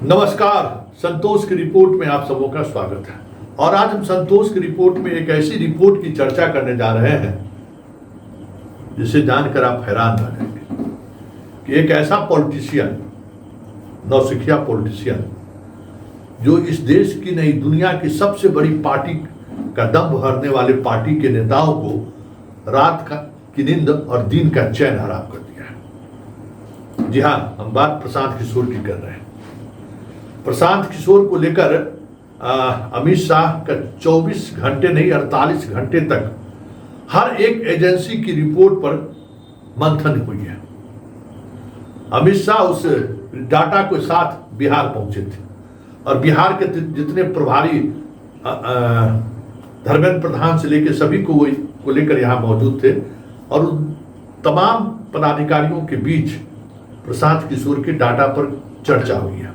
नमस्कार। संतोष की रिपोर्ट में आप सबों का स्वागत है। और आज हम संतोष की रिपोर्ट में एक ऐसी रिपोर्ट की चर्चा करने जा रहे हैं जिसे जानकर आप हैरान रह जाएंगे कि एक ऐसा पॉलिटिशियन, नौसिखिया पॉलिटिशियन, जो इस देश की नहीं दुनिया की सबसे बड़ी पार्टी का दम भरने वाले पार्टी के नेताओं को रात की नींद और दिन का चैन हराम कर दिया है। जी हाँ, हम बात प्रशांत किशोर की कर रहे हैं। प्रशांत किशोर को लेकर अमित शाह का 24 घंटे नहीं 48 घंटे तक हर एक एजेंसी की रिपोर्ट पर मंथन हुई है। अमित शाह उस डाटा के साथ बिहार पहुंचे थे और बिहार के जितने प्रभारी धर्मेंद्र प्रधान से लेकर सभी को लेकर यहाँ मौजूद थे और तमाम पदाधिकारियों के बीच प्रशांत किशोर के डाटा पर चर्चा हुई है।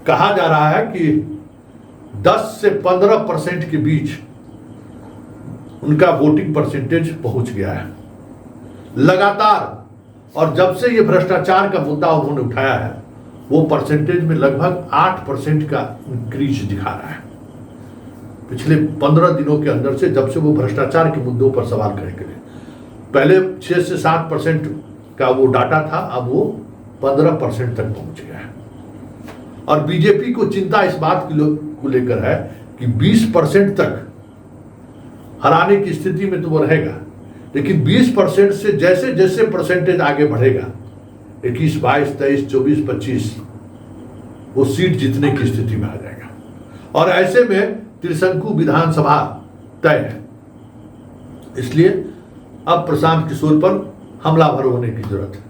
कहा जा रहा है कि 10 से 15% के बीच उनका वोटिंग परसेंटेज पहुंच गया है लगातार। और जब से ये भ्रष्टाचार का मुद्दा उन्होंने उठाया है वो परसेंटेज में लगभग 8% का इंक्रीज दिखा रहा है पिछले 15 दिनों के अंदर से, जब से वो भ्रष्टाचार के मुद्दों पर सवाल करेंगे। पहले 6 से 7% का वो डाटा था, अब वो 15% तक पहुंच गया है। और बीजेपी को चिंता इस बात को लेकर है कि 20% तक हराने की स्थिति में तो वो रहेगा, लेकिन 20% से जैसे जैसे परसेंटेज आगे बढ़ेगा 21, 22, 23, 24, 25 वो सीट जीतने की स्थिति में आ जाएगा। और ऐसे में त्रिशंकु विधानसभा तय है। इसलिए अब प्रशांत किशोर पर हमलावर होने की जरूरत है।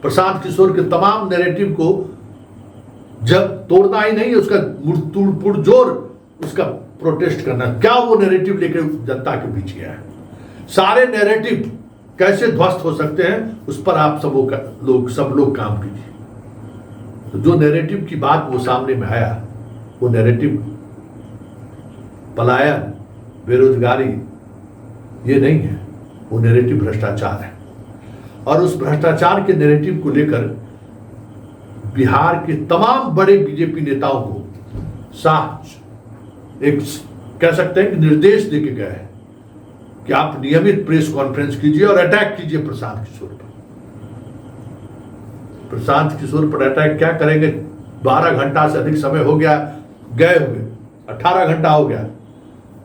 प्रशांत किशोर के तमाम नैरेटिव को जब तोड़ना ही नहीं, उसका पुरजोर उसका प्रोटेस्ट करना। क्या वो नैरेटिव लेकर जनता के बीच गया है? सारे नैरेटिव कैसे ध्वस्त हो सकते हैं उस पर आप सब लोग काम कीजिए। तो जो नैरेटिव की बात वो सामने में आया, वो नैरेटिव पलायन, बेरोजगारी ये नहीं है, वो नैरेटिव भ्रष्टाचार है। और उस भ्रष्टाचार के नैरेटिव को लेकर बिहार के तमाम बड़े बीजेपी नेताओं को शाह एक कह सकते हैं कि निर्देश देके गए हैं कि आप नियमित प्रेस कॉन्फ्रेंस कीजिए और अटैक कीजिए प्रशांत किशोर पर। प्रशांत किशोर पर अटैक क्या करेंगे? 12 घंटा से अधिक समय हो गया गए हुए, 18 घंटा हो गया,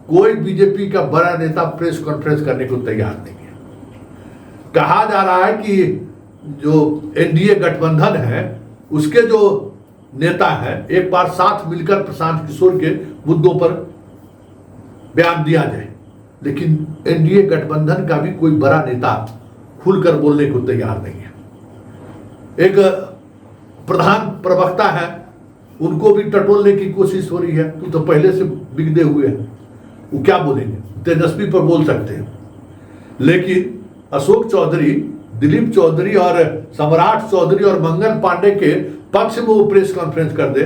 कोई बीजेपी का बड़ा नेता प्रेस कॉन्फ्रेंस करने को तैयार नहीं है। कहा जा रहा है कि जो एनडीए गठबंधन है उसके जो नेता हैं एक बार साथ मिलकर प्रशांत किशोर के मुद्दों पर बयान दिया जाए, लेकिन एनडीए गठबंधन का भी कोई बड़ा नेता खुलकर बोलने को तैयार नहीं है। एक प्रधान प्रवक्ता है, उनको भी टटोलने की कोशिश हो रही है। तू तो पहले से बिगड़े हुए हैं, वो क्या बोलेंगे? तेजस्वी पर बोल सकते हैं, लेकिन अशोक चौधरी, दिलीप चौधरी और सम्राट चौधरी और मंगल पांडे के पक्ष में वो प्रेस कॉन्फ्रेंस कर दे,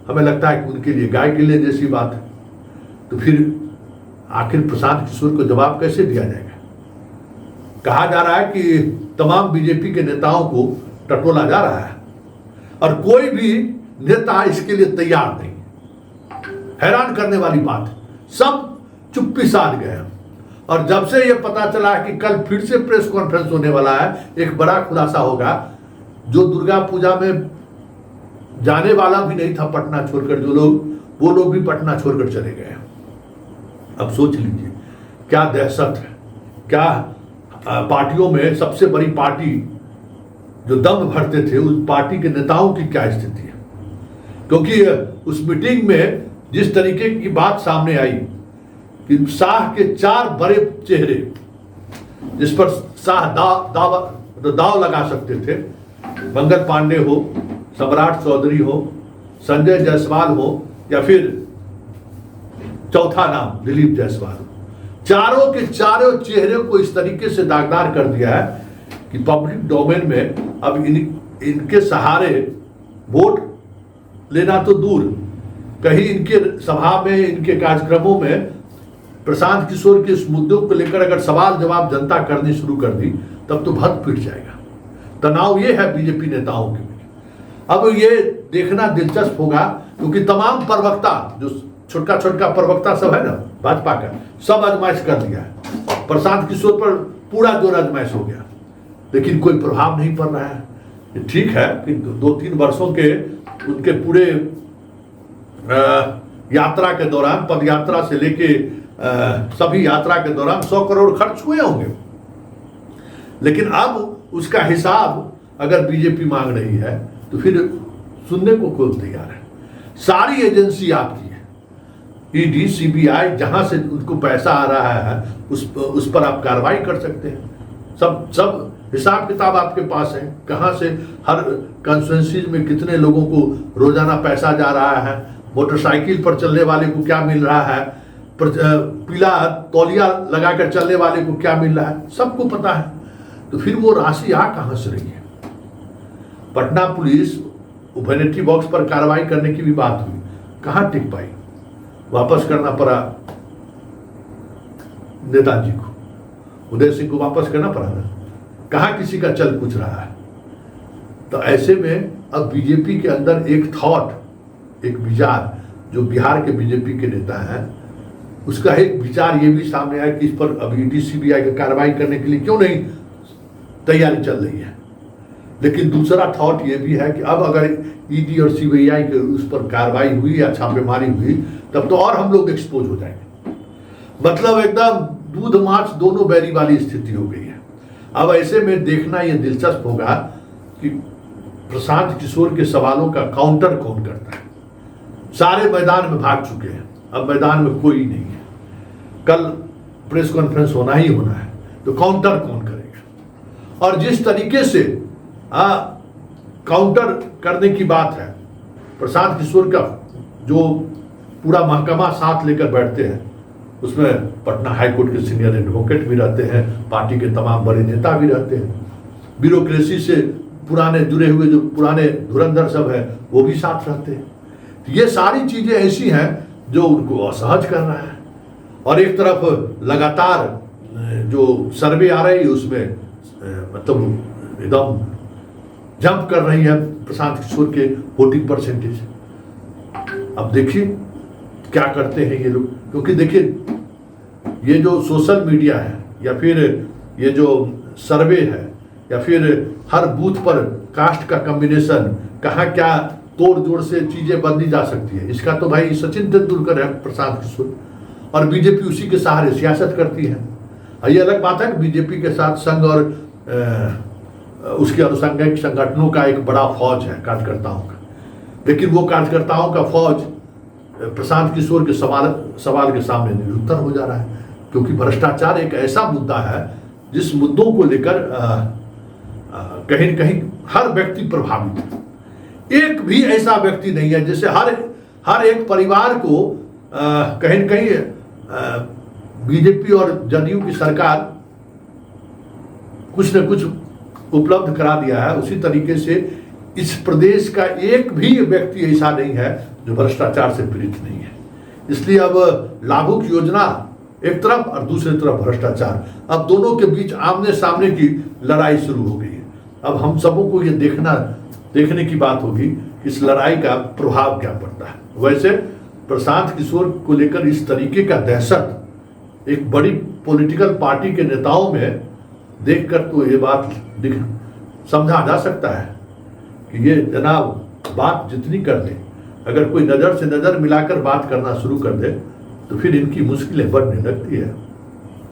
हमें लगता है कि उनके लिए गाय के लिए जैसी बात है। तो फिर आखिर प्रशांत किशोर को जवाब कैसे दिया जाएगा? कहा जा रहा है कि तमाम बीजेपी के नेताओं को टटोला जा रहा है और कोई भी नेता इसके लिए तैयार नहीं। हैरान करने वाली बात है, सब चुप्पी साध गए हैं। और जब से यह पता चला है कि कल फिर से प्रेस कॉन्फ्रेंस होने वाला है, एक बड़ा खुलासा होगा। जो दुर्गा पूजा में जाने वाला भी नहीं था पटना छोड़कर, वो लोग भी पटना छोड़कर चले गए। अब सोच लीजिए क्या दहशत है, क्या पार्टियों में सबसे बड़ी पार्टी जो दम भरते थे उस पार्टी के नेताओं की क्या स्थिति है। क्योंकि उस मीटिंग में जिस तरीके की बात सामने आई कि शाह के 4 बड़े चेहरे जिस पर शाह दाव लगा सकते थे, मंगल पांडे हो, सम्राट चौधरी हो, संजय जायसवाल हो या फिर चौथा नाम दिलीप जायसवाल, चारों के चारों चेहरे को इस तरीके से दागदार कर दिया है कि पब्लिक डोमेन में अब इनके सहारे वोट लेना तो दूर, कहीं इनके सभा में, इनके कार्यक्रमों में प्रशांत किशोर के इस मुद्दों को लेकर अगर सवाल जवाब जनता करनी शुरू कर दी तब तो भत पिट जाएगा। तनाव ये है बीजेपी नेताओं के बीच। अब ये देखना दिलचस्प होगा, क्योंकि तमाम प्रवक्ता जो छोटका छोटका प्रवक्ता सब है ना भाजपा का, सब आजमाइश कर लिया है। प्रशांत किशोर पर पूरा जोर आजमाइश हो गया, लेकिन कोई प्रभाव नहीं पड़ रहा है। ठीक है कि 2-3 वर्षों के उनके पूरे यात्रा के दौरान, पद यात्रा से लेके सभी यात्रा के दौरान 100 करोड़ खर्च हुए होंगे, लेकिन अब उसका हिसाब अगर बीजेपी मांग रही है तो फिर सुनने को कौन तैयार है? सारी एजेंसी आपकी है, ईडी, सीबीआई, जहां से उनको पैसा आ रहा है उस पर आप कार्रवाई कर सकते हैं। सब हिसाब किताब आपके पास है, कहां से हर कंस्टिट्यूंसी में कितने लोगों को रोजाना पैसा जा रहा है, मोटरसाइकिल पर चलने वाले को क्या मिल रहा है, पीला तौलिया लगाकर चलने वाले को क्या मिल रहा है, सबको पता है। तो फिर वो राशि आ कहां से रही है? पटना पुलिस वैनिटी बॉक्स पर कार्रवाई करने की भी बात हुई, कहां टिक पाई? वापस करना पड़ा नेताजी को, उदय सिंह को वापस करना पड़ा ना, कहां किसी का चल पूछ रहा है? तो ऐसे में अब बीजेपी के अंदर एक थॉट, एक विचार, जो बिहार के बीजेपी के नेता हैं, उसका एक विचार ये भी सामने आया कि इस पर अब ईडी सीबीआई की कार्रवाई करने के लिए क्यों नहीं तैयारी चल रही है। लेकिन दूसरा थॉट ये भी है कि अब अगर ईडी और सीबीआई के उस पर कार्रवाई हुई या छापेमारी हुई, तब तो और हम लोग एक्सपोज हो जाएंगे। मतलब एकदम दूध मांस दोनों बैरी वाली स्थिति हो गई है। अब ऐसे में देखना ये दिलचस्प होगा कि प्रशांत किशोर के सवालों का काउंटर कौन करता है। सारे मैदान में भाग चुके हैं, अब मैदान में कोई नहीं है। कल प्रेस कॉन्फ्रेंस होना ही होना है, तो काउंटर कौन करेगा? और जिस तरीके से काउंटर करने की बात है, प्रशांत किशोर का जो पूरा महकमा साथ लेकर बैठते हैं, उसमें पटना हाईकोर्ट के सीनियर एडवोकेट भी रहते हैं, पार्टी के तमाम बड़े नेता भी रहते हैं, ब्यूरोक्रेसी से पुराने जुड़े हुए जो पुराने धुरंधर सब है वो भी साथ रहते हैं। तो ये सारी चीजें ऐसी हैं जो उनको असहज कर रहा है। और एक तरफ लगातार जो सर्वे आ रही है उसमें मतलब एकदम जंप कर रही है प्रशांत किशोर के वोटिंग परसेंटेज। अब देखिए क्या करते हैं ये लोग, क्योंकि देखिए ये जो सोशल मीडिया है या फिर ये जो सर्वे है या फिर हर बूथ पर कास्ट का कॉम्बिनेशन, कहाँ क्या तोड़ जोड़ से चीजें बदली जा सकती है, इसका तो भाई सचिन तेंदुलकर है प्रशांत किशोर, और बीजेपी उसी के सहारे सियासत करती है। और ये अलग बात है कि बीजेपी के साथ संघ और उसके अनुषंगिक संगठनों का एक बड़ा फौज है कार्यकर्ताओं का, लेकिन वो कार्यकर्ताओं का फौज प्रशांत किशोर के सवाल के सामने निरुत्तर हो जा रहा है, क्योंकि भ्रष्टाचार एक ऐसा मुद्दा है जिस मुद्दों को लेकर कहीं न कहीं हर व्यक्ति प्रभावित है। एक भी ऐसा व्यक्ति नहीं है, जैसे हर एक परिवार को कहीं न कहीं बीजेपी और जदयू की सरकार कुछ न कुछ उपलब्ध करा दिया है, उसी तरीके से इस प्रदेश का एक भी व्यक्ति ऐसा नहीं है जो भ्रष्टाचार से पीड़ित नहीं है। इसलिए अब लाभुक योजना एक तरफ और दूसरी तरफ भ्रष्टाचार, अब दोनों के बीच आमने सामने की लड़ाई शुरू हो गई है। अब हम सबों को ये देखने की बात होगी कि इस लड़ाई का प्रभाव क्या पड़ता है। वैसे प्रशांत किशोर को लेकर इस तरीके का दहशत एक बड़ी पॉलिटिकल पार्टी के नेताओं में देखकर तो ये बात समझा जा सकता है कि ये जनाब बात जितनी कर ले, अगर कोई नज़र से नज़र मिलाकर बात करना शुरू कर दे तो फिर इनकी मुश्किलें बढ़ने लगती है।